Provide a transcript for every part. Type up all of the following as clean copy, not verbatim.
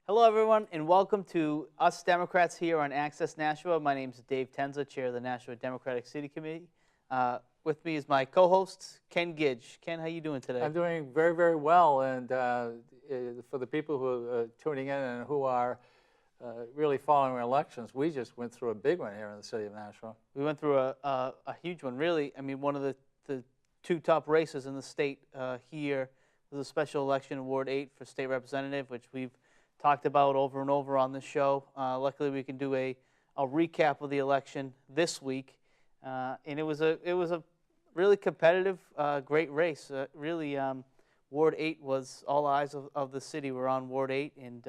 Hello, everyone, and welcome to Us Democrats here on Access Nashua. My name is Dave Tenza, chair of the Nashua Democratic City Committee. With me is my co-host, Ken Gidge. Ken, how you doing today? I'm doing very, very well, and for the people who are tuning in and who are really following elections, we just went through a big one here in the city of Nashua. We went through a huge one, really. I mean, one of the two top races in the state here was a special election in Ward 8 for state representative, which we've talked about over and over on this show. Luckily, we can do a recap of the election this week, and it was a really competitive, great race. Ward 8 was all eyes of the city were on Ward 8, and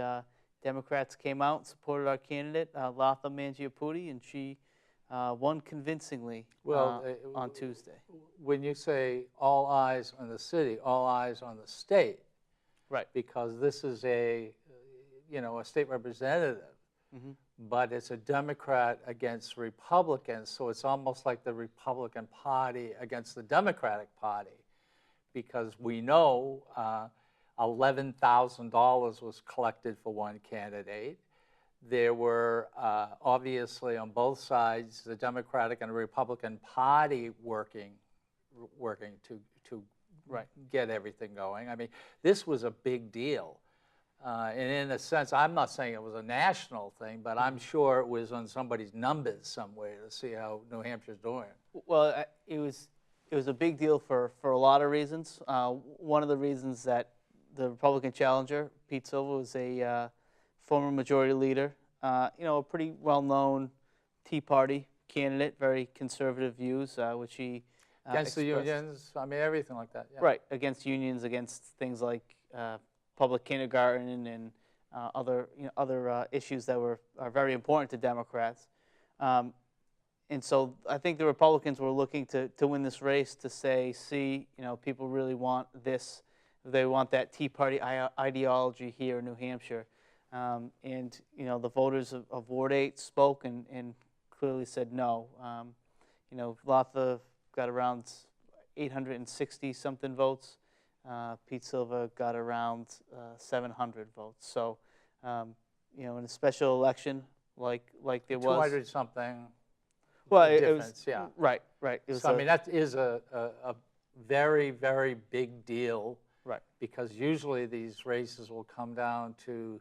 Democrats came out and supported our candidate, Latha Mangiapudi, and she won convincingly on Tuesday. When you say all eyes on the city, all eyes on the state, right? Because this is a state representative, but it's a Democrat against Republicans, so it's almost like the Republican Party against the Democratic Party, because we know $11,000 was collected for one candidate. There were obviously on both sides, the Democratic and the Republican Party working to get everything going. I mean, this was a big deal. And in a sense, I'm not saying it was a national thing, but I'm sure it was on somebody's numbers somewhere to see how New Hampshire's doing. Well, it was a big deal for a lot of reasons. One of the reasons that the Republican challenger, Pete Silva, was a former majority leader, a pretty well-known Tea Party candidate, very conservative views, which he against the unions, I mean, everything like that. Yeah. Right, against unions, against things like public kindergarten and other issues that are very important to Democrats. And so I think the Republicans were looking to win this race to say, people really want this. They want that Tea Party ideology here in New Hampshire. And the voters of Ward 8 spoke and clearly said no. Latha got around 860-something votes. Pete Silva got around 700 votes. So, in a special election like there was 200 something. Well, difference, it was, yeah. Right. So, I mean, that is a very, very big deal. Right. Because usually these races will come down to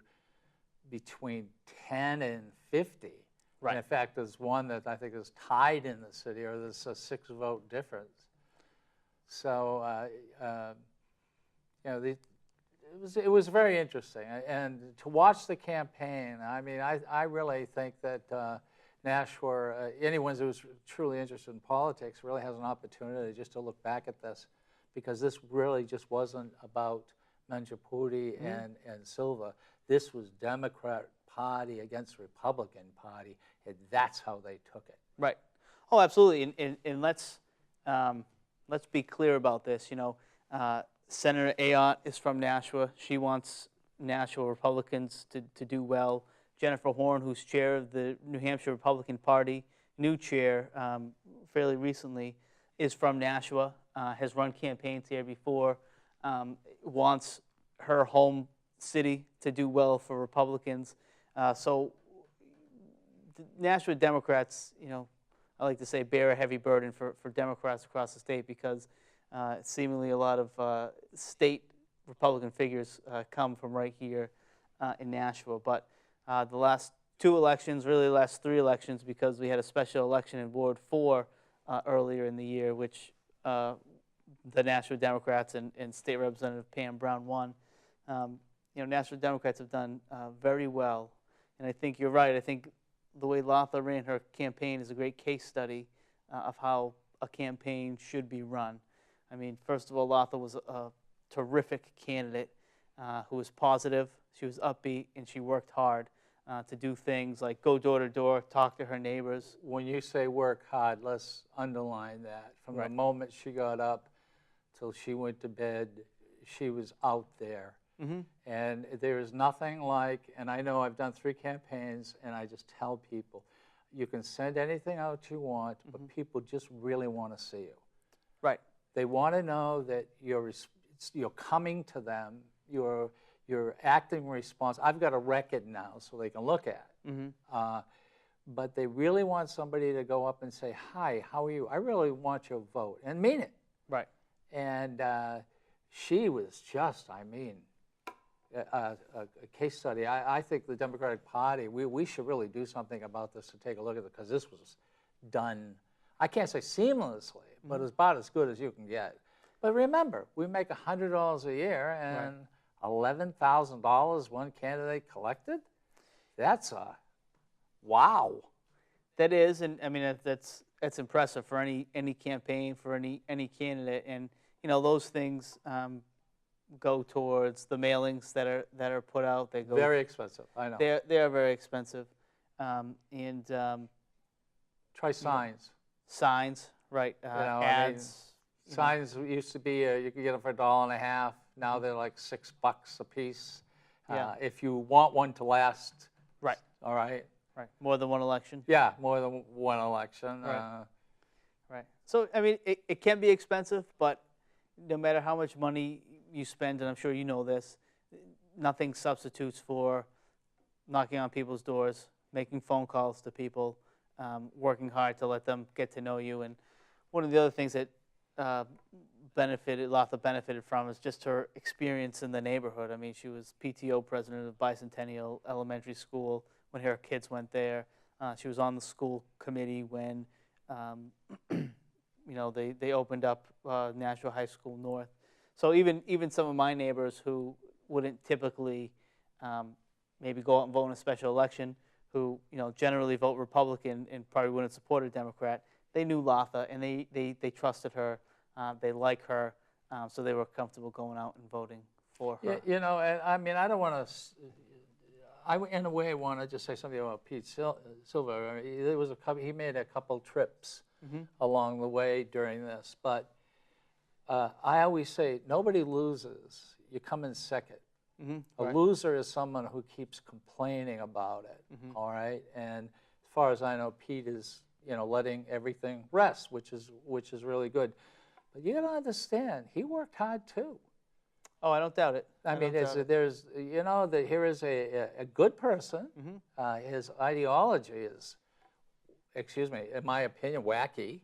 between 10 and 50. Right. And in fact, there's one that I think is tied in the city, or there's a 6-vote difference. So, it was very interesting. And to watch the campaign, I mean, I really think that Nashua, anyone who's truly interested in politics really has an opportunity just to look back at this, because this really just wasn't about Mangiapudi and Silva. This was Democrat Party against Republican Party, and that's how they took it. Right. Oh, absolutely. And let's be clear about this. Senator Ayotte is from Nashua. She wants Nashua Republicans to do well. Jennifer Horn, who's chair of the New Hampshire Republican Party, new chair fairly recently, is from Nashua, has run campaigns here before, wants her home city to do well for Republicans. So the Nashua Democrats, I like to say, bear a heavy burden for Democrats across the state, because seemingly a lot of state Republican figures come from right here in Nashua. But the last two elections, really the last three elections, because we had a special election in Ward 4 earlier in the year, which the Nashua Democrats and State Representative Pam Brown won. Nashua Democrats have done very well. And I think you're right. I think the way Latha ran her campaign is a great case study of how a campaign should be run. I mean, first of all, Latha was a terrific candidate who was positive, she was upbeat, and she worked hard to do things like go door to door, talk to her neighbors. When you say work hard, let's underline that. From the moment she got up till she went to bed, she was out there. And there is nothing like, and I know I've done 3 campaigns, and I just tell people, you can send anything out you want, but people just really want to see you. Right. They want to know that you're coming to them, you're you're acting responsible. I've got a record now, so they can look at it. But they really want somebody to go up and say, "Hi, how are you? I really want your vote," and mean it. Right. And she was just, I mean, a case study. I think the Democratic Party, we should really do something about this to take a look at it, because this was done, I can't say seamlessly, but it's about as good as you can get. But remember, we make $100 a year, and $11,000 one candidate collected? That's a wow. That is, and I mean that's impressive for any campaign, for any candidate, and those things go towards the mailings that are put out. They go very expensive. I know. They are very expensive, and try signs. Signs, right? Ads. Signs used to be you could get them for $1.50. Now they're like $6 a piece. If you want one to last, right? All right. Right. More than one election. Yeah, more than one election. Right. Right. So I mean, it can be expensive, but no matter how much money you spend, and I'm sure you know this, nothing substitutes for knocking on people's doors, making phone calls to people, working hard to let them get to know you. And one of the other things that Latha benefited from is just her experience in the neighborhood. I mean, she was PTO president of Bicentennial Elementary School when her kids went there. She was on the school committee when they opened up Nashua High School North. So even some of my neighbors who wouldn't typically maybe go out and vote in a special election, who generally vote Republican and probably wouldn't support a Democrat, they knew Latha and they trusted her, they like her, so they were comfortable going out and voting for her. And I mean, I don't want to. I, in a way, want to just say something about Pete Silver. I mean, he made a couple trips along the way during this, but I always say nobody loses. You come in second. A loser is someone who keeps complaining about it. All right, and as far as I know, Pete is letting everything rest, which is really good. But you got to understand, he worked hard too. Oh, I don't doubt it. I mean, there's here is a good person. His ideology is, excuse me, in my opinion, wacky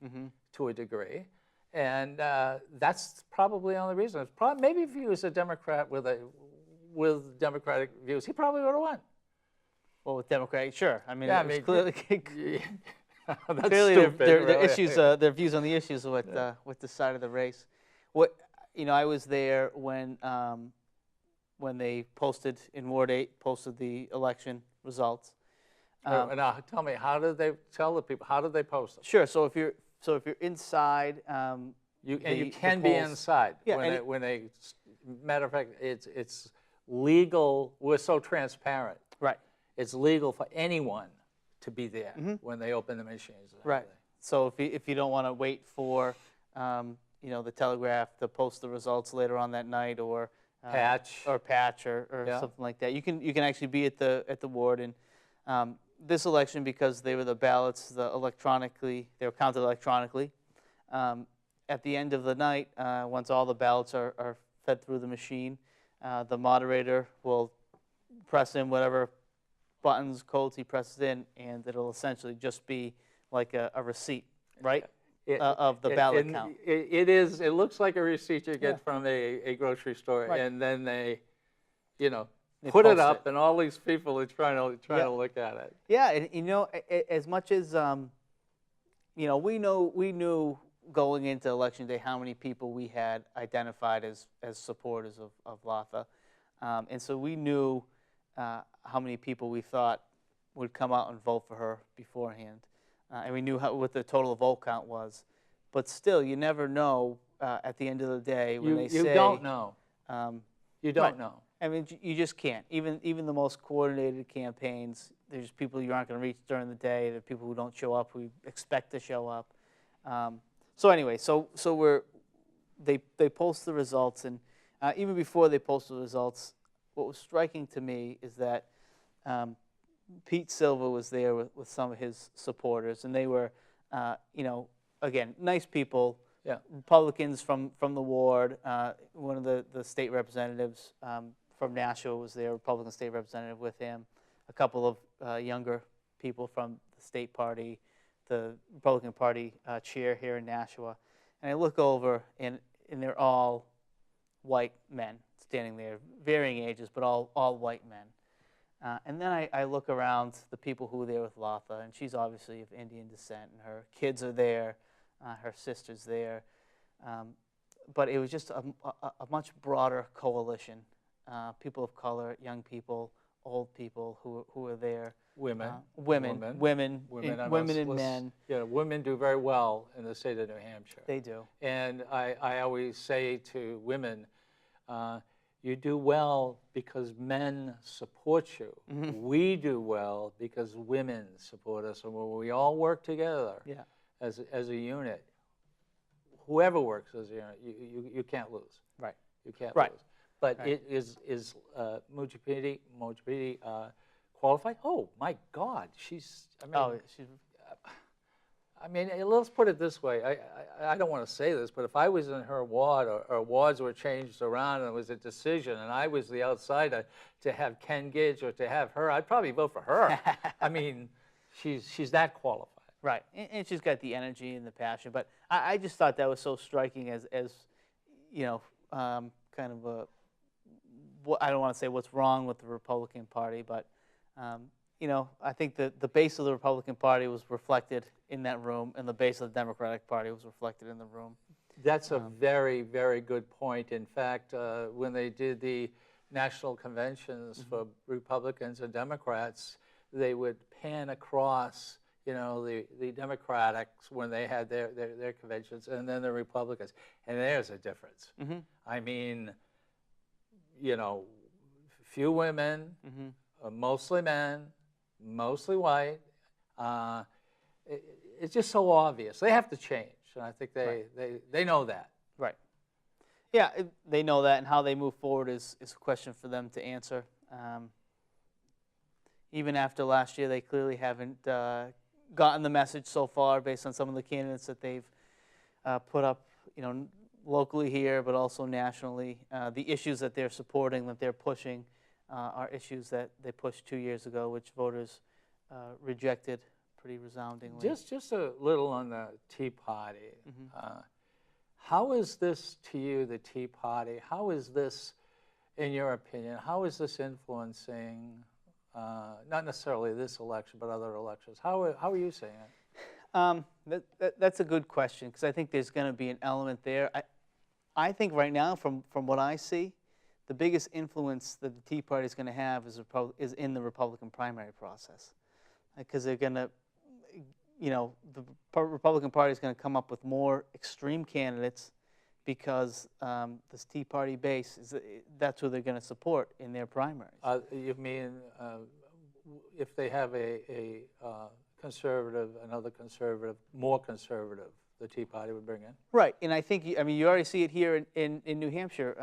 to a degree, and that's probably the only reason. It's probably, maybe if he was a Democrat with Democratic views, he probably would have won. Well, with Democratic, sure. I mean, yeah, clearly, that's clearly stupid, their really. issues, their views on the issues with the side of the race. What I was there when they posted in Ward 8, posted the election results. Now, tell me, how did they tell the people? How did they post them? Sure. So if you're inside, you can be inside. Yeah. Matter of fact, it's legal. We're so transparent. Right. It's legal for anyone to be there when they open the machines. Right. So if you don't want to wait for the Telegraph to post the results later on that night, or patch or something like that, you can actually be at the ward. And this election, because they were the ballots, they were counted electronically. At the end of the night, once all the ballots are fed through the machine, the moderator will press in whatever buttons, codes he presses in, and it'll essentially just be like a receipt, right? Of the ballot count. It looks like a receipt you get from a grocery store, right. And then they put post it up, and all these people are trying to look at it. Yeah, and as much as we knew going into election day how many people we had identified as supporters of Latha, and so we knew how many people we thought would come out and vote for her beforehand. And we knew what the total vote count was. But still, you never know at the end of the day when they say... You don't know. You don't know. I mean, you just can't. Even the most coordinated campaigns, there's people you aren't going to reach during the day. There are people who don't show up, who expect to show up. So anyway, they post the results. And even before they post the results, what was striking to me is that Pete Silver was there with some of his supporters, and they were, again, nice people. Yeah. Republicans from the ward. One of the state representatives from Nashua was there, Republican state representative with him, a couple of younger people from the state party, the Republican Party chair here in Nashua. And I look over, and they're all white men standing there, varying ages, but all white men. And then I look around the people who were there with Latha, and she's obviously of Indian descent, and her kids are there, her sister's there. But it was just a much broader coalition. People of color, young people, old people who were there. Women. Women and men. Yeah, women do very well in the state of New Hampshire. They do. And I always say to women, you do well because men support you. Mm-hmm. We do well because women support us. And when we all work together as a unit, whoever works as a unit, you can't lose. Right. You can't Right. lose. But Right. is Mujibidi qualified? Oh my God, she's. I mean, let's put it this way. I don't want to say this, but if I was in her ward, or wards were changed around, and it was a decision, and I was the outsider to have Ken Gidge or to have her, I'd probably vote for her. I mean, she's that qualified. Right, and she's got the energy and the passion. But I just thought that was so striking as you know, kind of I don't want to say what's wrong with the Republican Party, but you know, I think the base of the Republican Party was reflected in that room, and the base of the Democratic Party was reflected in the room. That's a very, very good point. In fact, when they did the national conventions for Republicans and Democrats, they would pan across, you know, the Democrats when they had their conventions, and then the Republicans. And there's a difference. I mean, you know, few women, mostly men, mostly white. It's just so obvious. They have to change, and I think they know that. Right. Yeah, they know that, and how they move forward is a question for them to answer. Even after last year, they clearly haven't gotten the message so far based on some of the candidates that they've put up, you know, locally here, but also nationally. The issues that they're supporting, that they're pushing, are issues that they pushed 2 years ago, which voters rejected pretty resoundingly. Just a little on the Tea Party. How is this to you, the Tea Party? How is this, in your opinion, how is this influencing, not necessarily this election, but other elections? How are you seeing it? That's a good question, because I think there's going to be an element there. I think right now, from what I see, the biggest influence that the Tea Party is going to have is in the Republican primary process, because they're going to, you know, the Republican Party is going to come up with more extreme candidates, because this Tea Party base that's who they're going to support in their primaries. You mean if they have a conservative, another conservative, more conservative, the Tea Party would bring in? Right, and I think, I mean, you already see it here in New Hampshire.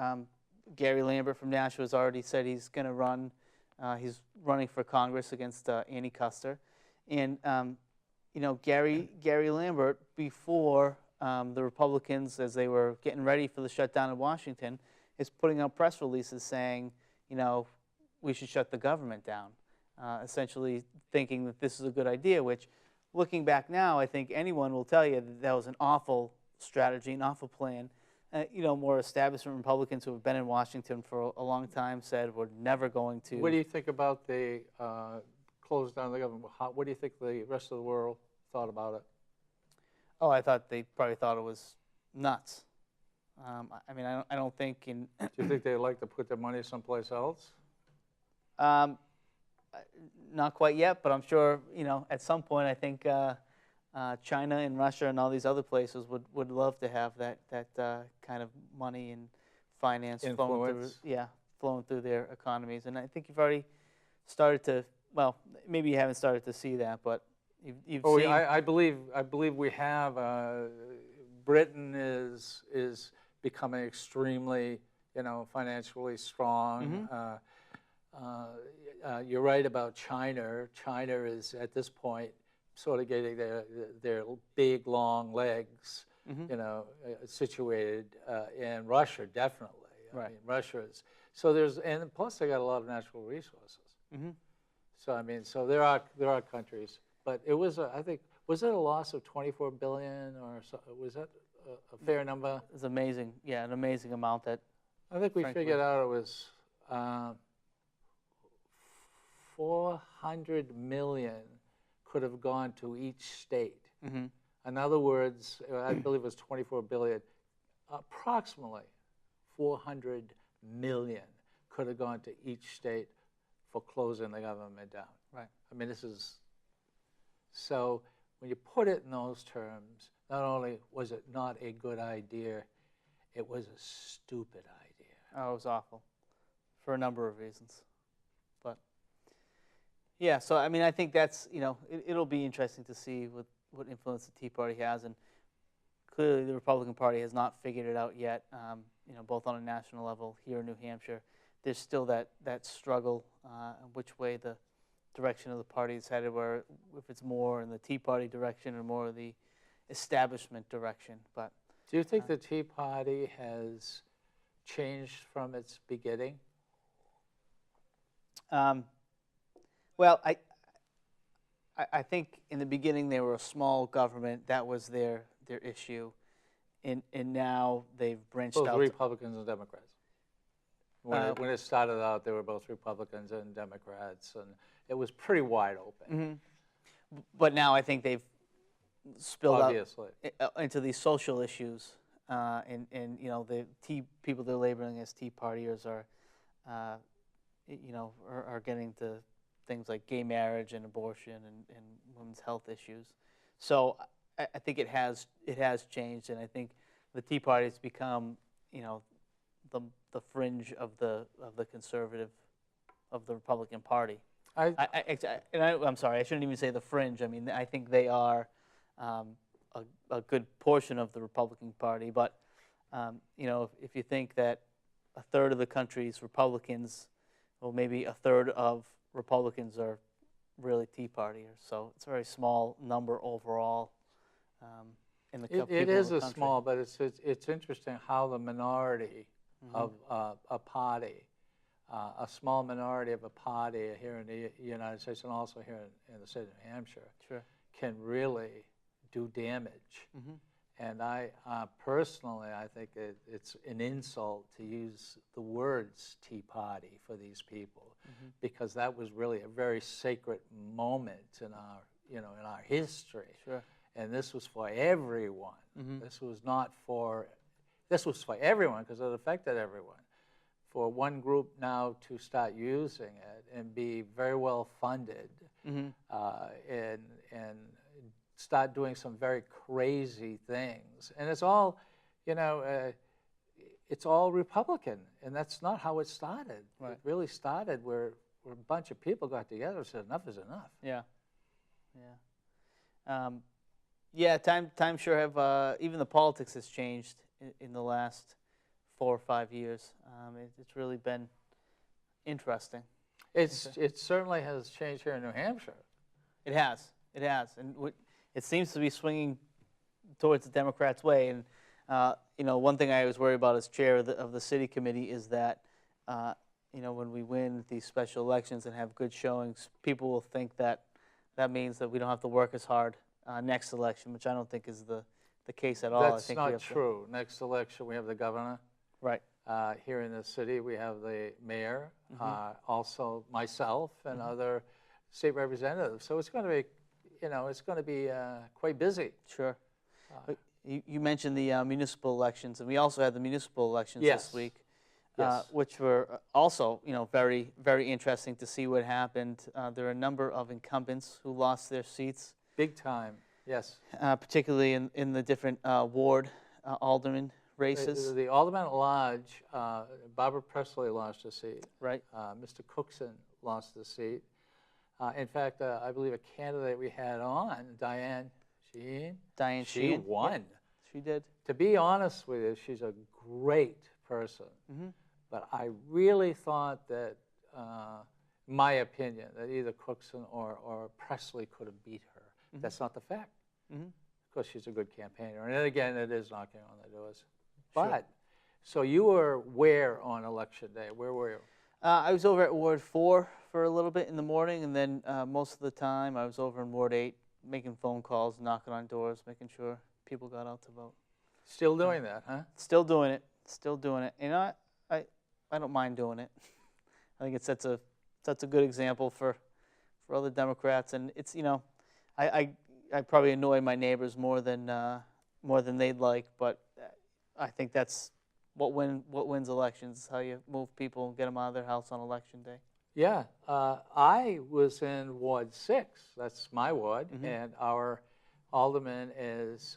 Gary Lambert from Nashua has already said he's going to run. He's running for Congress against Annie Custer, and you know, Gary Lambert, before the Republicans, as they were getting ready for the shutdown in Washington, is putting out press releases saying, you know, we should shut the government down, essentially thinking that this is a good idea, which, looking back now, I think anyone will tell you that was an awful strategy, an awful plan. You know, more establishment Republicans who have been in Washington for a long time said we're never going to. What do you think about the close down the government? What do you think the rest of the world thought about it? Oh, I thought they probably thought it was nuts. I mean, I don't think in. Do you think they'd like to put their money someplace else? Not quite yet, but I'm sure, you know, at some point, I think China and Russia and all these other places would love to have that kind of money and finance flowing through their economies. And I think you've already started to, well, maybe you haven't started to see that, but you've seen. I believe we have. Britain is becoming extremely, you know, financially strong. You're right about China. China is at this point sort of getting their big long legs, you know, situated, and Russia definitely. I mean, Russia is So and plus they got a lot of natural resources. Mm-hmm. So I mean, so there are countries, but it was I think was it a loss of 24 billion or so, was that a fair number? It's amazing. Yeah, an amazing amount that. I think we Frankly. figured out it was 400 million could have gone to each state. Mm-hmm. In other words, I believe it was 24 billion. Approximately 400 million could have gone to each state for closing the government down. Right. I mean, this is, so when you put it in those terms, not only was it not a good idea, it was a stupid idea. Oh, it was awful for a number of reasons. But, yeah, so, I mean, I think that's, it'll be interesting to see what influence the Tea Party has. And clearly the Republican Party has not figured it out yet, both on a national level here in New Hampshire. There's still that struggle which way the direction of the party is headed, where if it's more in the Tea Party direction or more of the establishment direction. But do you think the Tea Party has changed from its beginning? Well, I think in the beginning they were a small government. That was their issue, and now they've branched Both out. Republicans and Democrats. When it started out, they were both Republicans and Democrats, and it was pretty wide open. Mm-hmm. But now I think they've spilled Obviously. out into these social issues, and the people they're labeling as Tea Partiers are getting to things like gay marriage and abortion and women's health issues. So I think it has changed, and I think the Tea Party has become the fringe of the conservative of the Republican Party. I'm sorry, I shouldn't even say the fringe. I mean, I think they are a good portion of the Republican Party. But if you think that a third of the country's Republicans, well, maybe a third of Republicans are really Tea Partiers. So it's a very small number overall. In the it is a small, but it's interesting how the minority of a party, a small minority of a party here in the United States and also here in the state of New Hampshire, sure, can really do damage. Mm-hmm. And I personally, I think it's an insult to use the words Tea Party for these people, because that was really a very sacred moment in our history. Sure. And this was for everyone. Mm-hmm. This was for everyone because it affected everyone. For one group now to start using it and be very well funded, and start doing some very crazy things, and it's all, it's all Republican, and that's not how it started. Right. It really started where a bunch of people got together and said enough is enough. Yeah, yeah. Time sure have even the politics has changed in the last 4 or 5 years. It's really been interesting. It certainly has changed here in New Hampshire. It has, and it seems to be swinging towards the Democrats' way. And one thing I always worry about as chair of the city committee is that when we win these special elections and have good showings, people will think that means that we don't have to work as hard next election, which I don't think is the case at all. That's not true. Next election, we have the governor. Right. Here in the city, we have the mayor, also myself, and other state representatives. So it's going to be, quite busy. Sure. You mentioned the municipal elections, and we also had the municipal elections this week, which were also, very, very interesting to see what happened. There are a number of incumbents who lost their seats. Big time, yes. Particularly in the different ward alderman races. The Alderman at Large, Barbara Presley lost her seat. Right. Mr. Cookson lost the seat. In fact, I believe a candidate we had on, Diane Sheehan. She won. Yep, she did. To be honest with you, she's a great person. But I really thought that, my opinion, that either Cookson or Presley could have beat her. That's not the fact. Because she's a good campaigner. And then again, it is knocking on the doors. But So you were where on election day? Where were you? I was over at Ward 4 for a little bit in the morning, and then most of the time I was over in Ward 8 making phone calls, knocking on doors, making sure people got out to vote. Still doing that, huh? Still doing it. Still doing it. You know, I don't mind doing it. I think it sets a good example for other Democrats, and it's, you know, I probably annoy my neighbors more than they'd like, but I think that's what wins elections, is how you move people and get them out of their house on election day. Yeah, I was in Ward 6. That's my ward, and our alderman is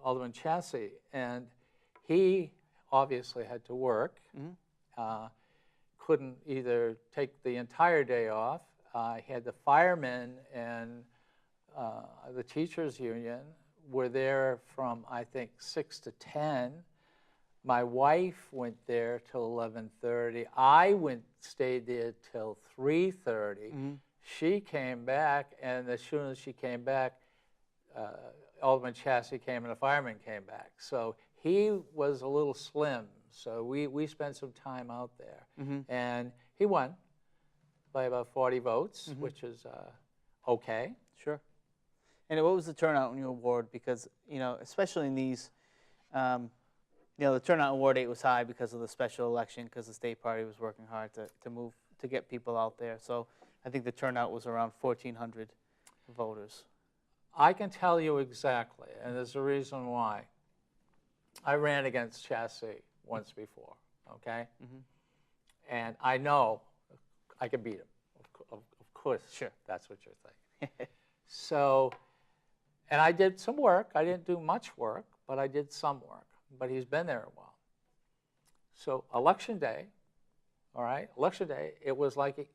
Alderman Chassie, and he obviously had to work. Couldn't either take the entire day off. He had the firemen and the teachers union were there from, I think, 6 to 10. My wife went there till 11:30. I stayed there till 3:30. She came back, and as soon as she came back, Alderman Chassie came and the fireman came back. So he was a little slim. So we spent some time out there, and he won by about 40 votes, which is okay. Sure. And what was the turnout in your ward? Because, you know, especially in these, you know, the turnout in Ward 8 was high because of the special election, because the state party was working hard to get people out there. So I think the turnout was around 1,400 voters. I can tell you exactly, and there's a reason why. I ran against Chassie once before, okay? And I know I could beat him, of course. Sure. That's what you're thinking. So, and I did some work. I didn't do much work, but I did some work. But he's been there a while. So election day, all right, election day, it was like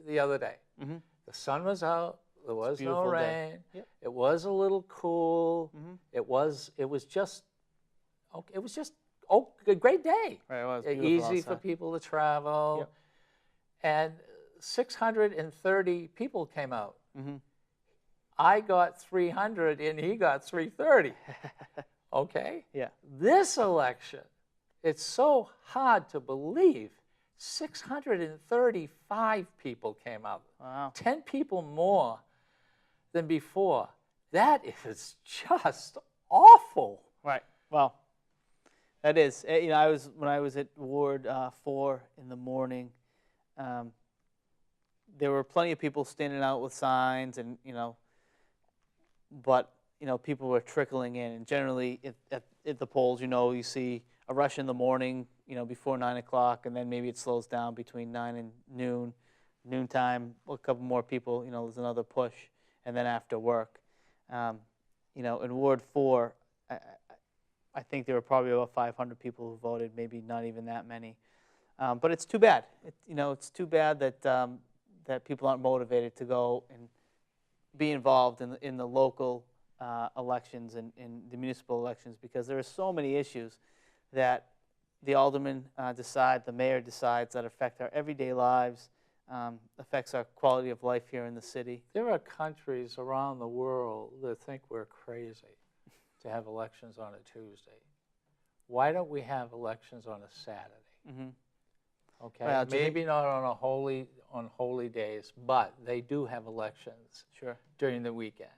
the other day. The sun was out. There was no rain. Yep. It was a little cool. It was just okay. It was just a great day. Right, it was Easy outside for people to travel. Yep. And 630 people came out. I got 300 and he got 330. Okay? Yeah. This election, it's so hard to believe. 635 people came out. Wow. 10 people more than before. That is just awful. Right. Well, that is. You know, when I was at Ward 4 in the morning, there were plenty of people standing out with signs, and but people were trickling in. And generally, at the polls, you see a rush in the morning, before 9 o'clock, and then maybe it slows down between 9 and noontime. A couple more people, there's another push, and then after work, in Ward 4, I think there were probably about 500 people who voted, maybe not even that many. But it's too bad. It's too bad that that people aren't motivated to go and be involved in the local elections and in the municipal elections, because there are so many issues that the aldermen decide, the mayor decides, that affect our everyday lives, affects our quality of life here in the city. There are countries around the world that think we're crazy to have elections on a Tuesday. Why don't we have elections on a Saturday? Okay, Well, maybe not on holy days, but they do have elections during the weekend.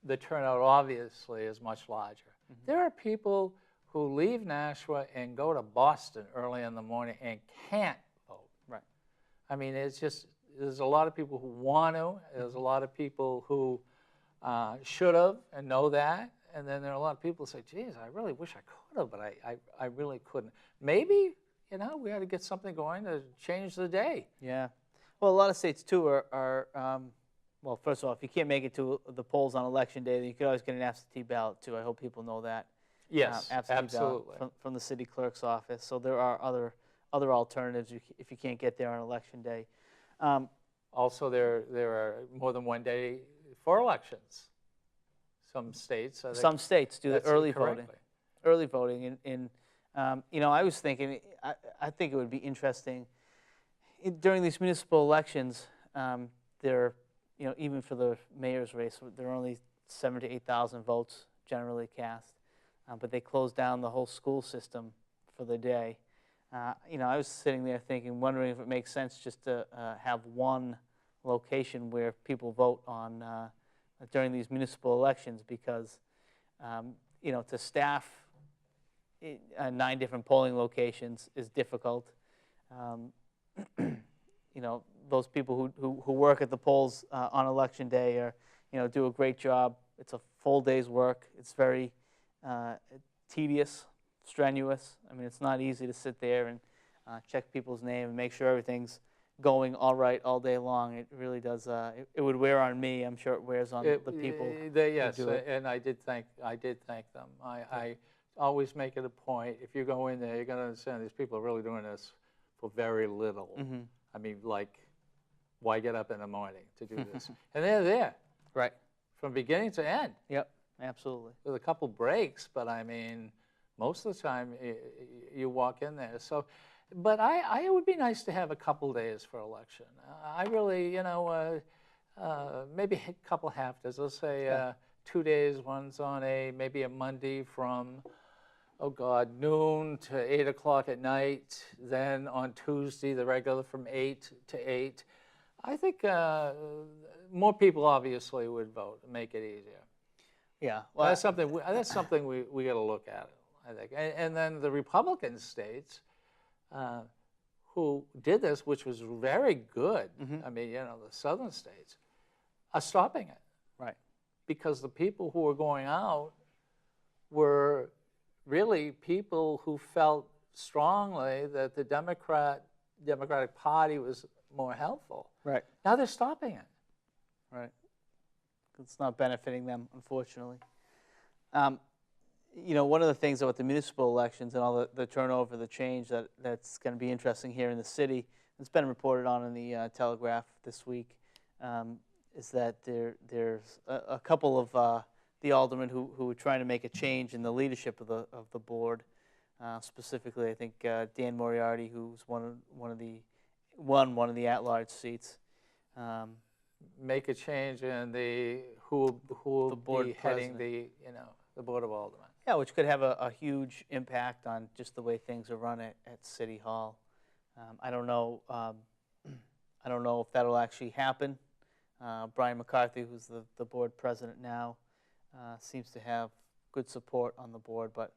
The turnout obviously is much larger. There are people who leave Nashua and go to Boston early in the morning and can't vote. Right. I mean, there's a lot of people who want to. There's a lot of people who should have and know that. And then there are a lot of people who say, geez, I really wish I could have, but I really couldn't. Maybe, we ought to get something going to change the day. Yeah. Well, a lot of states, too, are well, first of all, if you can't make it to the polls on Election Day, then you could always get an absentee ballot, too. I hope people know that. Yes, absentee absolutely. Ballot from the city clerk's office. So there are other alternatives if you can't get there on Election Day. Also, there are more than one day for elections. Some states. Some states do the early voting. Early voting. I was thinking, I think it would be interesting during these municipal elections. Even for the mayor's race, there are only 7,000 to 8,000 votes generally cast. but they closed down the whole school system for the day. I was sitting there thinking, wondering if it makes sense just to have one location where people vote on during these municipal elections, because to staff 9 different polling locations is difficult. Those people who work at the polls on election day do a great job. It's a full day's work. It's very tedious, strenuous. I mean, it's not easy to sit there and check people's name and make sure everything's going all right all day long. It really does. It would wear on me. I'm sure it wears on the people. Yes, who do it. and I did thank them. I always make it a point. If you go in there, you're going to understand these people are really doing this for very little. Mm-hmm. I mean, like, why get up in the morning to do this? And they're there, Right. from beginning to end. Yep. Absolutely. With a couple breaks, but I mean, most of the time you walk in there. So, but it would be nice to have a couple days for election. I really, maybe a couple half days. Let's say 2 days. One's on maybe a Monday from, noon to 8 o'clock at night. Then on Tuesday, the regular from 8 to 8. I think more people obviously would vote, make it easier. Yeah. Well, That's something we got to look at, I think. And then the Republican states who did this, which was very good. Mm-hmm. I mean, the southern states are stopping it. Right. Because the people who were going out were really people who felt strongly that the Democratic Party was more helpful. Right. Now they're stopping it. Right. It's not benefiting them, unfortunately. One of the things about the municipal elections and all the turnover, the change that's going to be interesting here in the city, it's been reported on in the Telegraph this week, is that there's a couple of the aldermen who are trying to make a change in the leadership of the board. Specifically, I think Dan Moriarty, who's won one of the at-large seats. Make a change in who will be heading president. the Board of Aldermen. Yeah, which could have a huge impact on just the way things are run at City Hall. I don't know. I don't know if that'll actually happen. Brian McCarthy, who's the board president now, seems to have good support on the board. But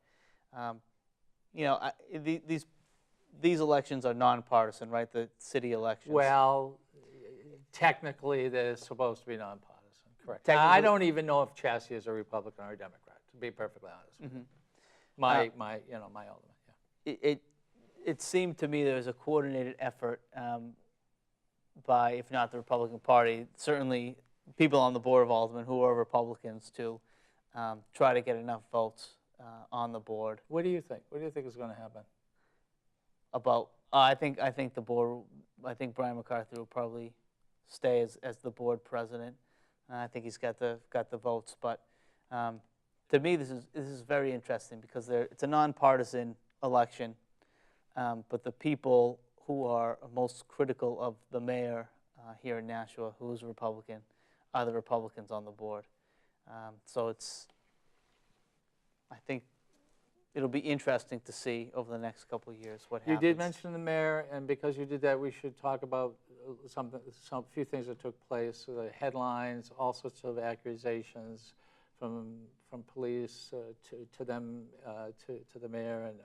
these elections are nonpartisan, right? The city elections. Well, technically, they're supposed to be nonpartisan. Correct. I don't even know if Chassie is a Republican or a Democrat, to be perfectly honest. Mm-hmm. My alderman. Yeah. It seemed to me there was a coordinated effort by, if not the Republican Party, certainly people on the Board of Aldermen who are Republicans to try to get enough votes on the board. What do you think? What do you think is going to happen? I think the board. I think Brian McCarthy will probably stay as the board president. I think he's got the votes. But to me, this is very interesting because it's a nonpartisan election. But the people who are most critical of the mayor here in Nashua, who is a Republican, are the Republicans on the board. So I think it'll be interesting to see over the next couple of years what happens. You did mention the mayor, and because you did that, we should talk about a few things that took place. The headlines, all sorts of accusations from police to them, to the mayor and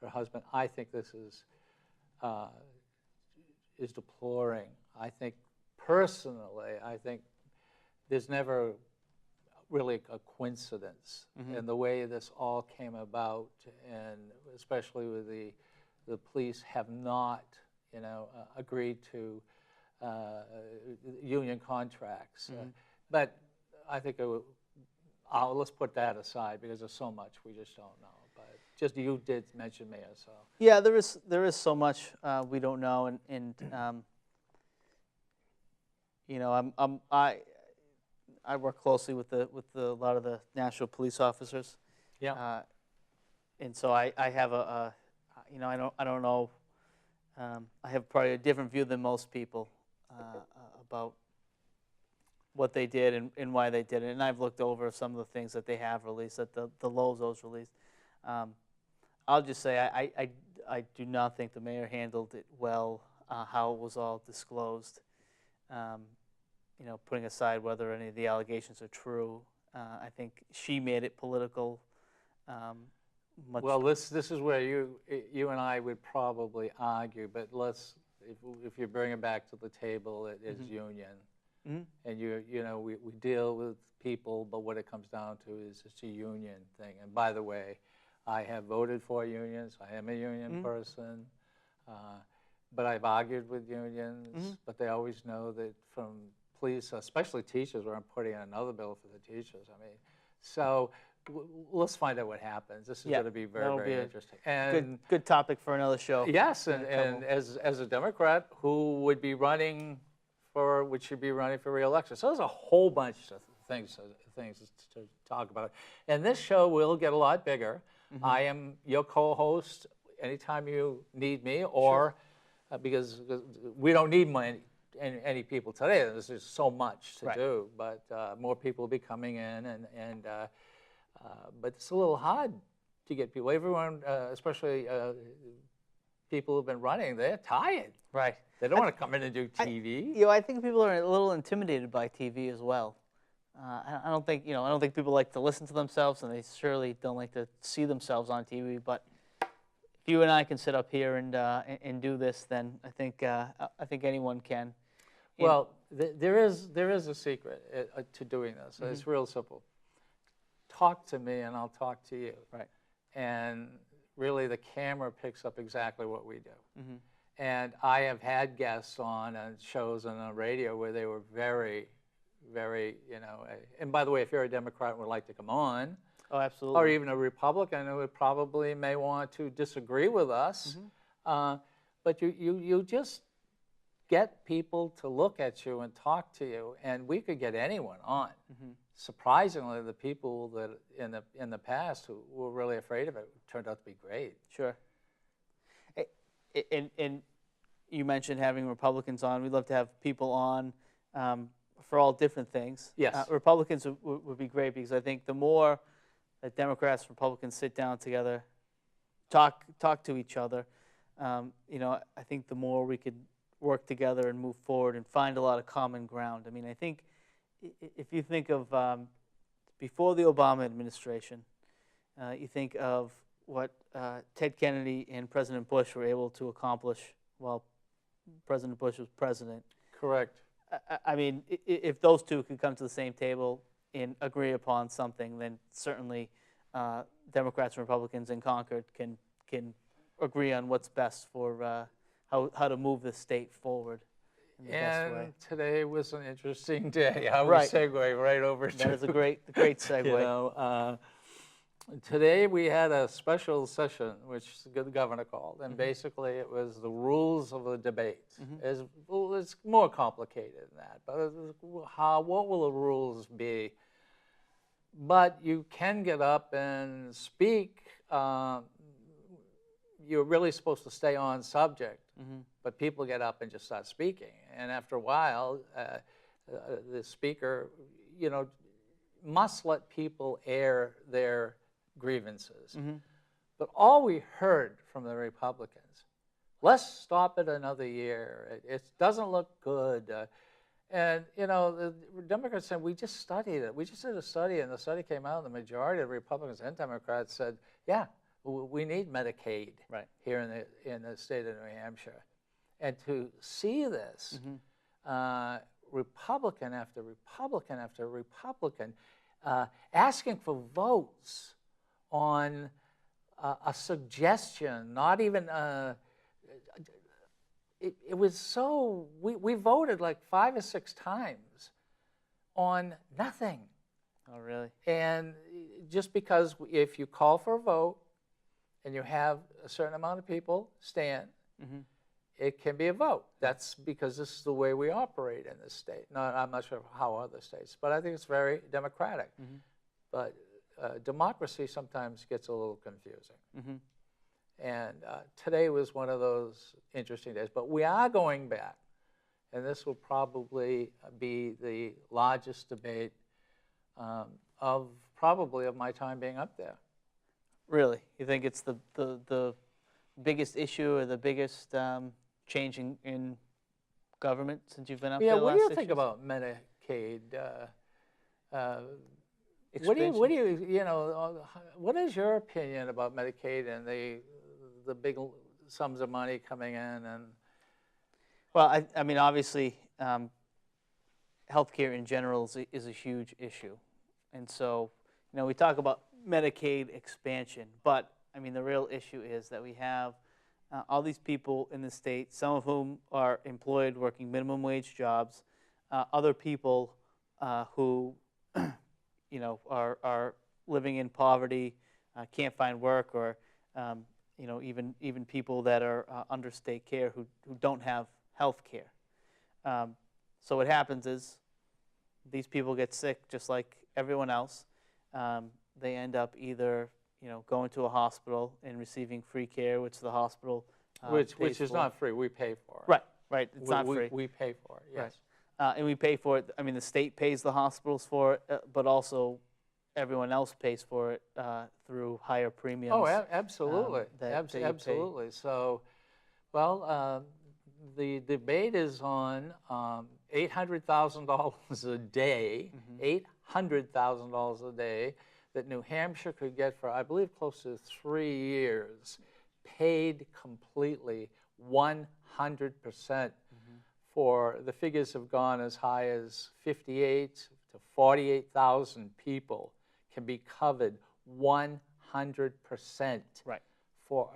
her husband. I think this is deploring. I think personally, there's never really a coincidence in the way this all came about, and especially with the police have not, agreed to union contracts. But I think let's put that aside because there's so much we just don't know. But just you did mention mayor, so yeah, there is so much we don't know, and I work closely with a lot of the Nashua police officers. yeah. And so I have I don't know. I have probably a different view than most people about what they did and why they did it. And I've looked over some of the things that they have released, that the Lozos released. I'll just say I do not think the mayor handled it well, how it was all disclosed. You know, putting aside whether any of the allegations are true, I think she made it political. Well, this is where you and I would probably argue, but if you bring it back to the table, it is union. And you know, we deal with people, but what it comes down to is it's a union thing. And by the way, I have voted for unions. I am a union person, but I've argued with unions. But they always know that from police, especially teachers, where I'm putting in another bill for the teachers. I mean, so let's find out what happens. This is going to be very interesting. And good topic for another show. Yes, and as a Democrat who would be running should be running for re-election. So there's a whole bunch of things to talk about. And this show will get a lot bigger. I am your co-host anytime you need me, or because we don't need any people today. There's just so much to do, but more people will be coming in, but it's a little hard to get people. Everyone, especially people who've been running, they're tired. Right. They don't want to come in and do TV. I think people are a little intimidated by TV as well. I don't think people like to listen to themselves, and they surely don't like to see themselves on TV. But if you and I can sit up here and do this, then I think anyone can. Well, there is a secret to doing this. It's real simple. Talk to me, and I'll talk to you. Right. And really, the camera picks up exactly what we do. And I have had guests on shows on the radio where they were very, very, and by the way, if you're a Democrat and would like to come on, oh, absolutely, or even a Republican who would probably may want to disagree with us, but you just get people to look at you and talk to you, and we could get anyone on. Surprisingly, the people that in the past who were really afraid of it turned out to be great. Sure. And you mentioned having Republicans on. We'd love to have people on for all different things. Yes. Republicans would be great, because I think the more that Democrats and Republicans sit down together, talk to each other, I think the more we could work together and move forward and find a lot of common ground. I mean, I think if you think of before the Obama administration, you think of what Ted Kennedy and President Bush were able to accomplish while President Bush was president. Correct. I mean, if those two could come to the same table and agree upon something, then certainly Democrats and Republicans in Concord can agree on what's best for how to move the state forward in the best way. And today was an interesting day. I would segue right over to that. Is a great segue. Today we had a special session, which the governor called, and basically it was the rules of the debate. It's more complicated than that, but what will the rules be? But you can get up and speak. You're really supposed to stay on subject, but people get up and just start speaking, and after a while, the speaker, must let people air their grievances. But all we heard from the Republicans, let's stop it another year. It doesn't look good. And, the Democrats said, we just studied it. We just did a study, and the study came out, and the majority of Republicans and Democrats said, yeah, we need Medicaid here in the state of New Hampshire. And to see this, Republican after Republican after Republican asking for votes on a suggestion, not even it was so, we voted like 5 or 6 times on nothing. Oh, really? And just because if you call for a vote and you have a certain amount of people stand, it can be a vote. That's because this is the way we operate in this state. I'm not sure how other states, but I think it's very democratic. But democracy sometimes gets a little confusing. And today was one of those interesting days. But we are going back and this will probably be the largest debate probably of my time being up there. Really? You think it's the biggest issue or the biggest change in government since you've been up there? Yeah, what do you 6 think years? about Medicaid? Expansion? What do you what is your opinion about Medicaid and the big sums of money coming in? And Well, I mean, obviously, healthcare in general is a huge issue, and so we talk about Medicaid expansion, but I mean, the real issue is that we have all these people in the state, some of whom are employed working minimum wage jobs, other people who are living in poverty, can't find work, or even people that are under state care who don't have health care. So what happens is these people get sick just like everyone else. They end up either going to a hospital and receiving free care, which the hospital which is not free. We pay for it. Right. It's not free. We pay for it. Yes. Right. And we pay for it. I mean, the state pays the hospitals for it, but also everyone else pays for it through higher premiums. Oh, absolutely. That you pay. Absolutely. So, well, the debate is on $800,000 a day, $800,000 a day that New Hampshire could get for, I believe, close to 3 years, paid completely 100%. For the figures have gone as high as 58 to 48,000 people can be covered 100% Right. for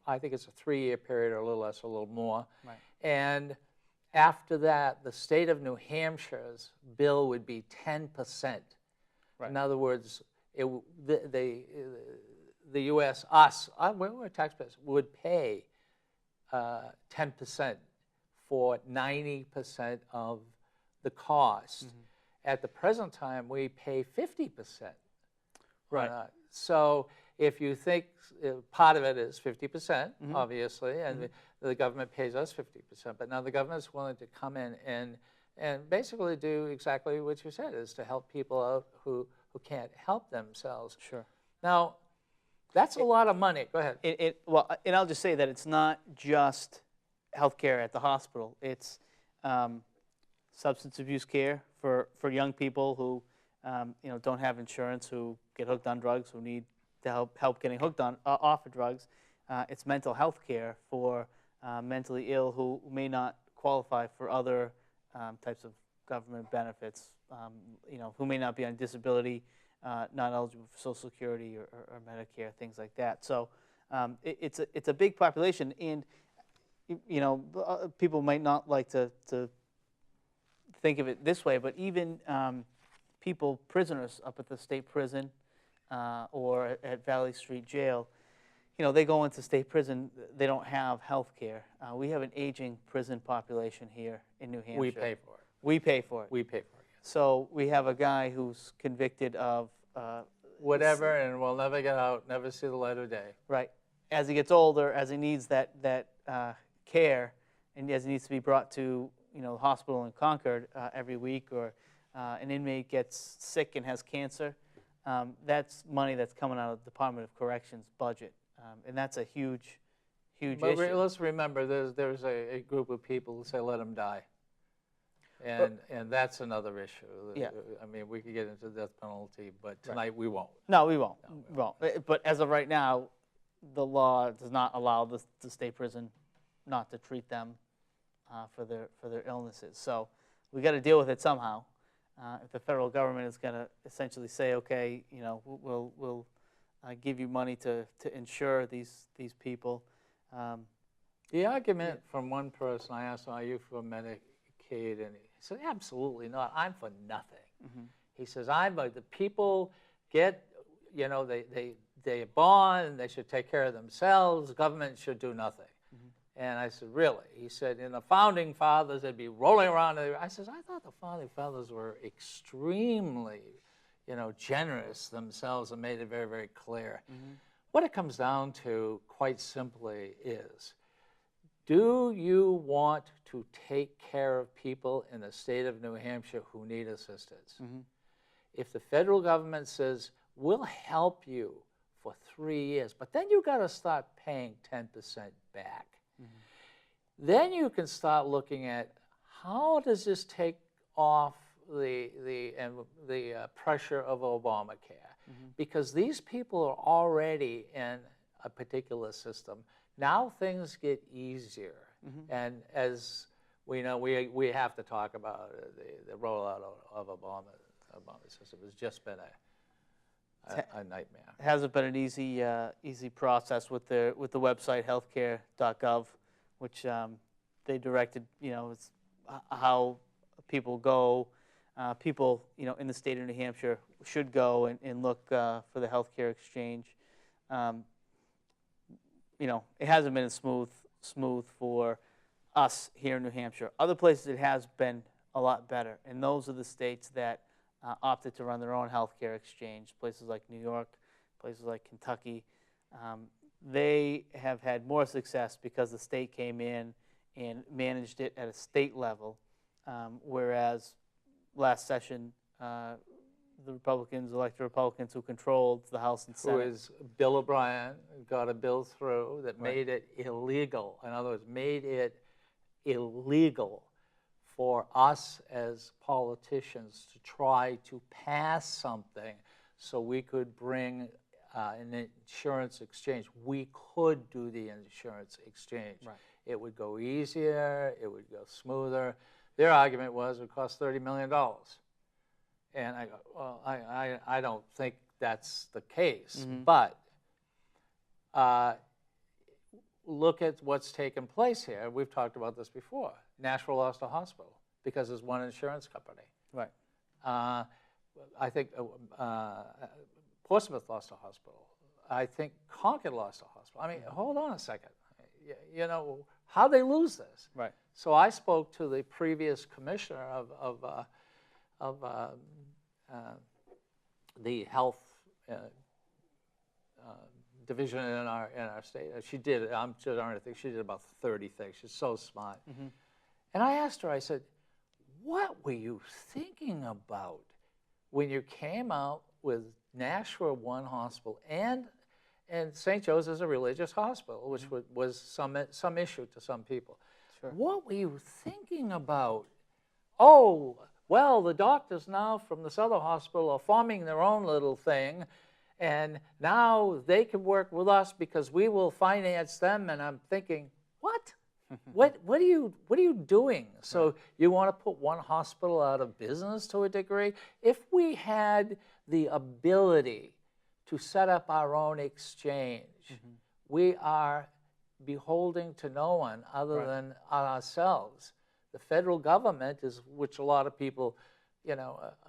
I think it's a 3-year period or a little less, a little more. Right. And after that, the state of New Hampshire's bill would be 10%. Right. In other words, the U.S., us, we're taxpayers, would pay 10% for 90% of the cost. At the present time, we pay 50%. Right. So if you think part of it is 50%, obviously, and the government pays us 50%, but now the government's willing to come in and basically do exactly what you said, is to help people out who can't help themselves. Sure. Now, that's a lot of money. Go ahead. Well, and I'll just say that it's not just healthcare at the hospital. It's substance abuse care for young people who don't have insurance, who get hooked on drugs, who need to help getting hooked on off of drugs. It's mental health care for mentally ill who may not qualify for other types of government benefits. Who may not be on disability, not eligible for Social Security or Medicare, things like that. So it's a big population, and people might not like to think of it this way, but even prisoners up at the state prison or at Valley Street Jail, they go into state prison, they don't have health care. We have an aging prison population here in New Hampshire. We pay for it. We pay for it. We pay for it. So we have a guy who's convicted of whatever, and will never get out, never see the light of day. Right. As he gets older, as he needs that care, and as he needs to be brought to the hospital in Concord every week, or an inmate gets sick and has cancer, that's money that's coming out of the Department of Corrections budget, and that's a huge issue. Let's remember, there's a group of people who say let him die, and that's another issue. Yeah. I mean, we could get into the death penalty, but tonight we won't. No, we won't. We won't. But as of right now, the law does not allow the state prison not to treat them for their illnesses. So we got to deal with it somehow. If the federal government is going to essentially say, okay, we'll give you money to insure these people. The argument from one person, I asked, are you for Medicaid? And he said, absolutely not. I'm for nothing. He says, the people get, they bond, they should take care of themselves, the government should do nothing. And I said, really? He said, in the founding fathers, they'd be rolling around. I said, I thought the founding fathers were extremely, generous themselves and made it very, very clear. What it comes down to, quite simply, is do you want to take care of people in the state of New Hampshire who need assistance? If the federal government says, we'll help you for 3 years, but then you got to start paying 10% back, then you can start looking at how does this take off the pressure of Obamacare? Because these people are already in a particular system. Now things get easier. And as we know, we have to talk about the rollout of Obama's system. It's just been a nightmare. It hasn't been an easy process with the website healthcare.gov, which they directed, it's how people go. People, in the state of New Hampshire should go and look for the healthcare exchange. It hasn't been smooth for us here in New Hampshire. Other places it has been a lot better, and those are the states that opted to run their own healthcare exchange. Places like New York, places like Kentucky, they have had more success because the state came in and managed it at a state level, whereas last session, the elected Republicans who controlled the House and Senate. Who is Bill O'Brien got a bill through that made it illegal. In other words, made it illegal for us as politicians to try to pass something so we could bring an insurance exchange. We could do the insurance exchange. Right. It would go easier, it would go smoother. Their argument was it would cost $30 million. And I go, well, I don't think that's the case. But look at what's taken place here. We've talked about this before. Nashua lost a hospital because there's one insurance company. Right. I think Portsmouth lost a hospital. I think Concord lost a hospital. I mean, hold on a second. How'd they lose this? Right. So I spoke to the previous commissioner of the health division in our state. She did. I think she did about 30 things. She's so smart. And I asked her. I said, "What were you thinking about when you came out with Nashua One Hospital and St. Joe's is a religious hospital, which was some issue to some people. Sure. What were you thinking about? Oh, well, the doctors now from this other hospital are forming their own little thing, and now they can work with us because we will finance them." And I'm thinking, what? What are you doing? So you want to put one hospital out of business to a degree? If we had the ability to set up our own exchange, we are beholden to no one other than ourselves. The federal government is, which a lot of people,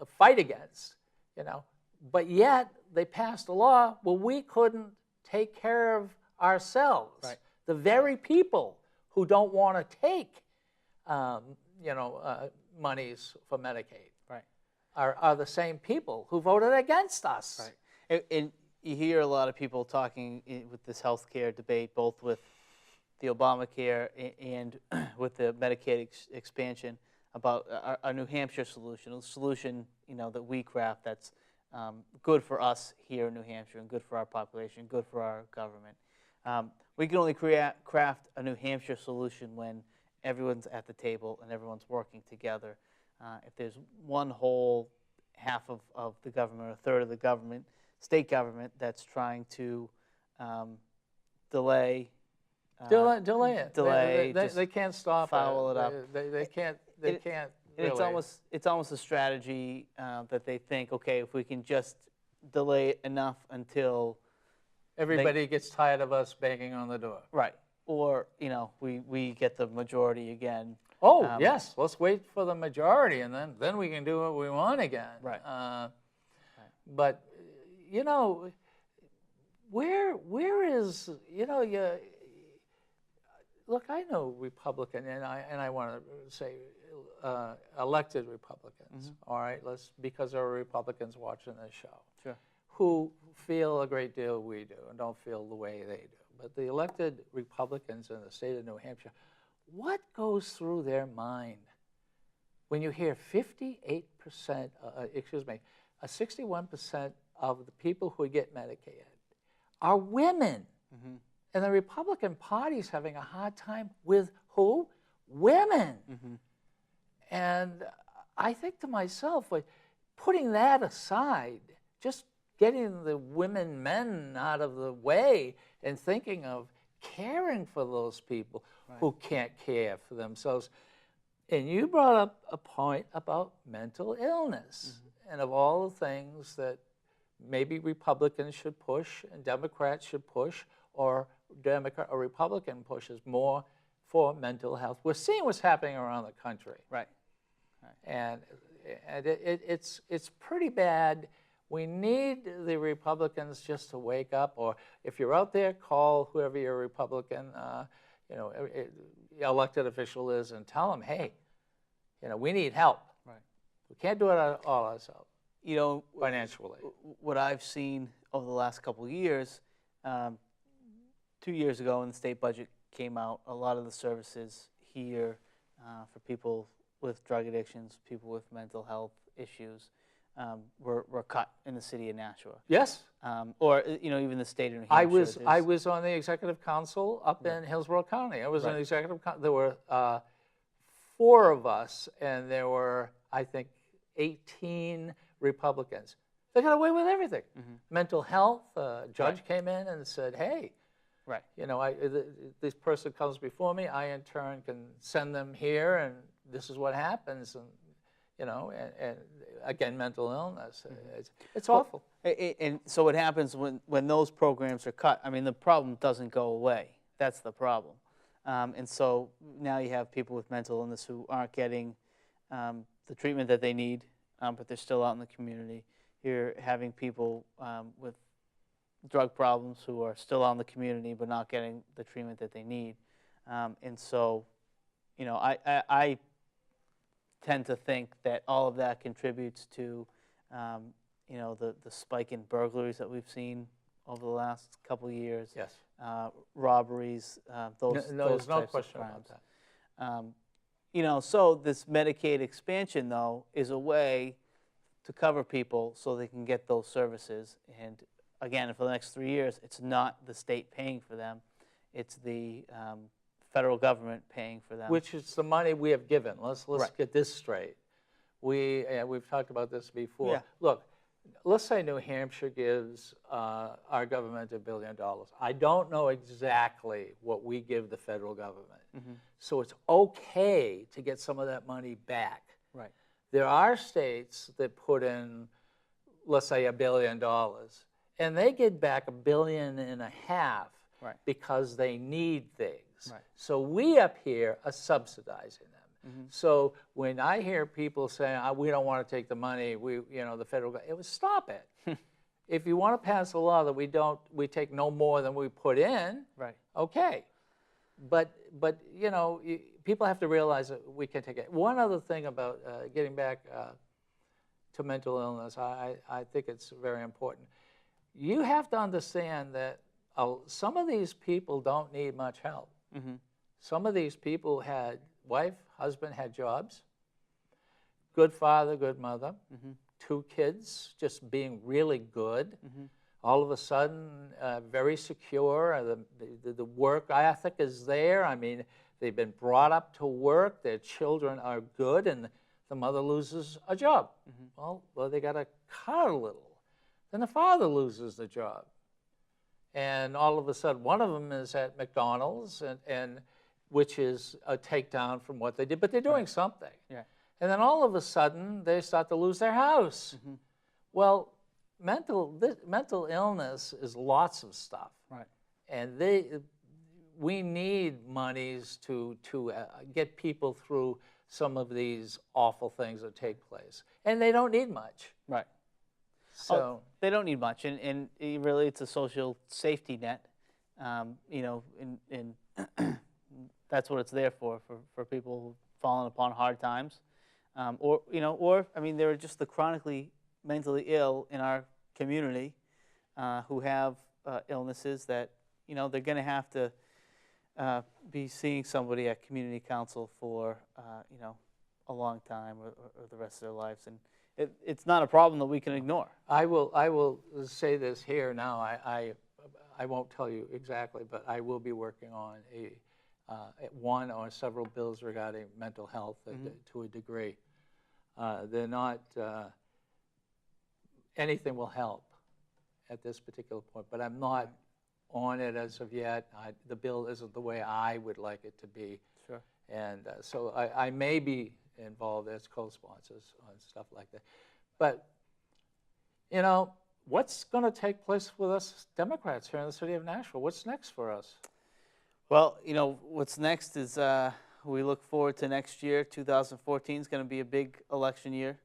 fight against, but yet they passed a law where we couldn't take care of ourselves. Right. The very people who don't want to take, monies for Medicaid, are the same people who voted against us. Right. And you hear a lot of people talking with this health care debate, both with the Obamacare and with the Medicaid expansion, about a New Hampshire solution, a solution that we craft that's good for us here in New Hampshire and good for our population, good for our government. We can only craft a New Hampshire solution when everyone's at the table and everyone's working together. If there's one whole half of the government or a third of the government, state government, that's trying to delay it. They can't stop foul it up. They can't. Really. It's almost a strategy that they think, okay, if we can just delay it enough until everybody gets tired of us banging on the door. Right. Or we get the majority again. Oh yes, let's wait for the majority, and then we can do what we want again. Right. But where is look, I know Republican, and I want to say elected Republicans. All right, because there are Republicans watching this show. Sure. Who feel a great deal we do and don't feel the way they do. but the elected Republicans in the state of New Hampshire, what goes through their mind when you hear 58%, 61% of the people who get Medicaid are women? Mm-hmm. And the Republican Party's having a hard time with who? Women. Mm-hmm. And I think to myself, like, putting that aside, just getting the women, men out of the way and thinking of caring for those people who can't care for themselves. And you brought up a point about mental illness, and of all the things that maybe Republicans should push and Democrats should push, or Democrat or Republican pushes more for mental health. We're seeing what's happening around the country. Right. And it's pretty bad. We need the Republicans just to wake up, or if you're out there, call whoever your Republican elected official is and tell them, hey, we need help. Right. We can't do it all ourselves. Financially. What I've seen over the last couple of years, 2 years ago when the state budget came out, a lot of the services here for people with drug addictions, people with mental health issues, were cut in the city of Nashua. Yes. Or even the state of New Hampshire. I was on the executive council up in Hillsborough County. I was on the executive council. There were 4 of us, and there were, I think, 18 Republicans. They got away with everything. Mm-hmm. Mental health, judge came in and said, hey, this person comes before me, I in turn can send them here, and this is what happens. And again, mental illness. It's awful. And so what happens when those programs are cut, I mean, the problem doesn't go away. That's the problem. And so now you have people with mental illness who aren't getting the treatment that they need, but they're still out in the community. You're having people with drug problems who are still out in the community but not getting the treatment that they need. And so, I tend to think that all of that contributes to, the spike in burglaries that we've seen over the last couple of years. Yes. Robberies, those there's no types question of crimes. about that. So this Medicaid expansion, though, is a way to cover people so they can get those services. And again, for the next 3 years, it's not the state paying for them. It's the federal government paying for them. Which is the money we have given. Let's get this straight. We've talked about this before. Yeah. Look, let's say New Hampshire gives our government $1 billion. I don't know exactly what we give the federal government. Mm-hmm. So it's okay to get some of that money back. Right. There are states that put in, let's say, $1 billion, and they get back $1.5 billion because they need things. Right. So we up here are subsidizing them. Mm-hmm. So when I hear people saying, we don't want to take the money, the federal government, it would stop it. If you want to pass a law that we take no more than we put in, right? Okay. But people have to realize that we can take it. One other thing about getting back to mental illness, I think it's very important. You have to understand that some of these people don't need much help. Mm-hmm. Some of these people had husband had jobs, good father, good mother, 2 kids, just being really good. Mm-hmm. All of a sudden, very secure. The work ethic is there. I mean, they've been brought up to work. Their children are good, and the mother loses a job. Mm-hmm. Well, they got to cut a little. Then the father loses the job. And all of a sudden, one of them is at McDonald's, and which is a takedown from what they did, but they're doing something. Yeah. And then all of a sudden, they start to lose their house. Mm-hmm. Well, mental illness is lots of stuff. Right. And we need monies to get people through some of these awful things that take place. And they don't need much. Right. So they don't need much, and really it's a social safety net, and that's what it's there for people who've fallen upon hard times, or there are just the chronically mentally ill in our community who have illnesses that they're going to have to be seeing somebody at community council for, a long time or the rest of their lives. And it's not a problem that we can ignore. I will say this here now. I won't tell you exactly, but I will be working on one or several bills regarding mental health to a degree. They're not, anything will help at this particular point, but I'm not on it as of yet. The bill isn't the way I would like it to be. Sure. And so I may be involved as co-sponsors on stuff like that. But, what's going to take place with us Democrats here in the city of Nashua? What's next for us? Well, what's next is we look forward to next year. 2014 is going to be a big election year.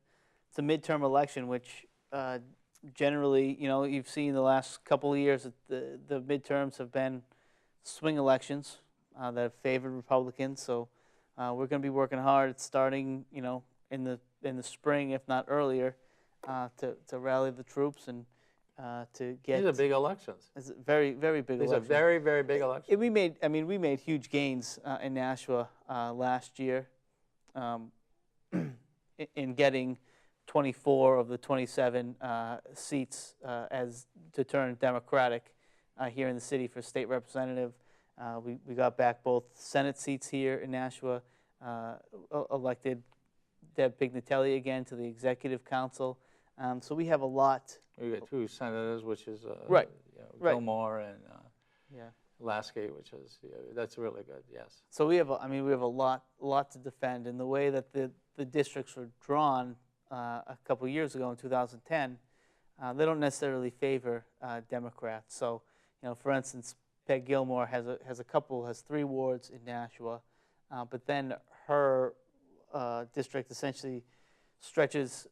It's a midterm election, which generally, you've seen the last couple of years that the midterms have been swing elections that have favored Republicans. So we're going to be working hard starting, in the spring, if not earlier, to rally the troops and to get. These are big elections. It's very, very big These elections. are very, very big elections. We made huge gains in Nashua last year in getting 24 of the 27 seats as to turn Democratic here in the city for state representative. We got back both Senate seats here in Nashua, elected Deb Pignatelli again to the Executive Council. So we have a lot. We got 2 senators, which is Right. Gilmore and Yeah. Lasky, which is that's really good. Yes. So we have a lot to defend. And the way that the districts were drawn a couple years ago in 2010, they don't necessarily favor Democrats. So, for instance, Peg Gilmore has 3 wards in Nashua, but then her district essentially stretches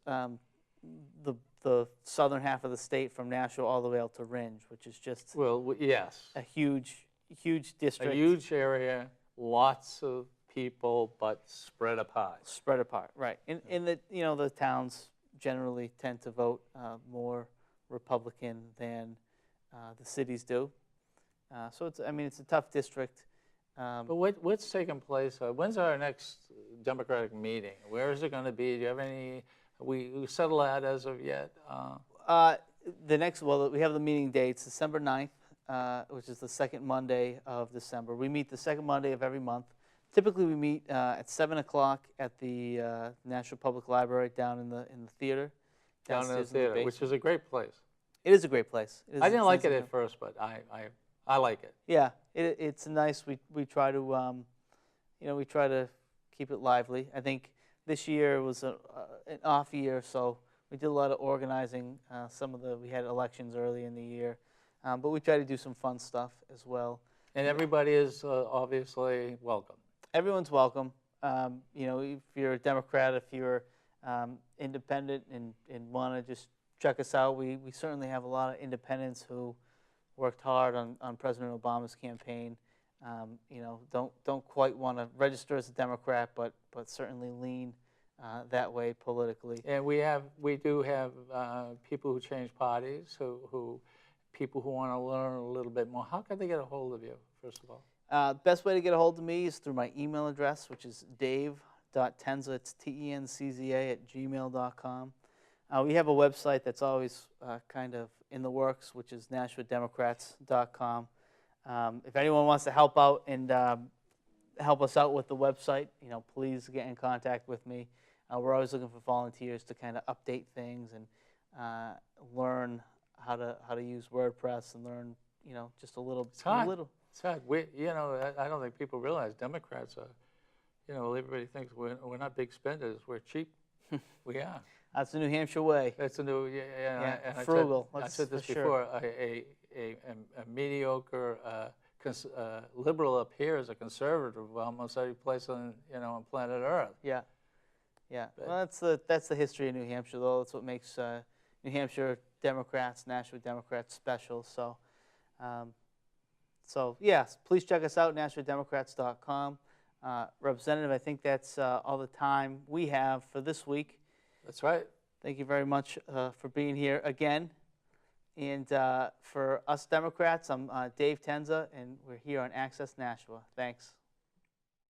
the southern half of the state from Nashua all the way out to Ringe, which is just yes, a huge district. A huge area, lots of people, but spread apart. Spread apart, right. In the towns generally tend to vote more Republican than the cities do. So it's a tough district. But what's taking place? When's our next Democratic meeting? Where is it going to be? Do you have any? We settled that as of yet? We have the meeting dates, December 9th, which is the second Monday of December. We meet the second Monday of every month. Typically, we meet at 7 o'clock at the National Public Library down in the theater. Down in the theater, which is a great place. It is a great place. I didn't like it at first, but I like it. Yeah, it's nice. We try to keep it lively. I think this year was an off year, so we did a lot of organizing. We had elections early in the year, but we try to do some fun stuff as well. And everybody is obviously welcome. Everyone's welcome. If you're a Democrat, if you're independent and want to just check us out, we certainly have a lot of independents who worked hard on President Obama's campaign. Don't quite want to register as a Democrat, but certainly lean that way politically. And we do have people who change parties, people who want to learn a little bit more. How can they get a hold of you, first of all? Best way to get a hold of me is through my email address, which is dave.tenza, it's TENCZA @gmail.com. We have a website that's always kind of in the works, which is NashuaDemocrats.com. If anyone wants to help out and help us out with the website, please get in contact with me. We're always looking for volunteers to kind of update things and learn how to use WordPress and learn, just a little. It's hard. It's hard. I don't think people realize Democrats are, everybody thinks we're not big spenders. We're cheap. We are. That's the New Hampshire way. That's a new, and frugal. I said this before. A mediocre liberal up here is a conservative almost every place on planet Earth. Yeah. Well, that's the history of New Hampshire, though. That's what makes New Hampshire Democrats, Nashua Democrats special. So yes, please check us out, NashuaDemocrats.com. Representative, I think that's all the time we have for this week. That's right. Thank you very much for being here again. And for us Democrats, I'm Dave Tenza, and we're here on Access Nashua. Thanks.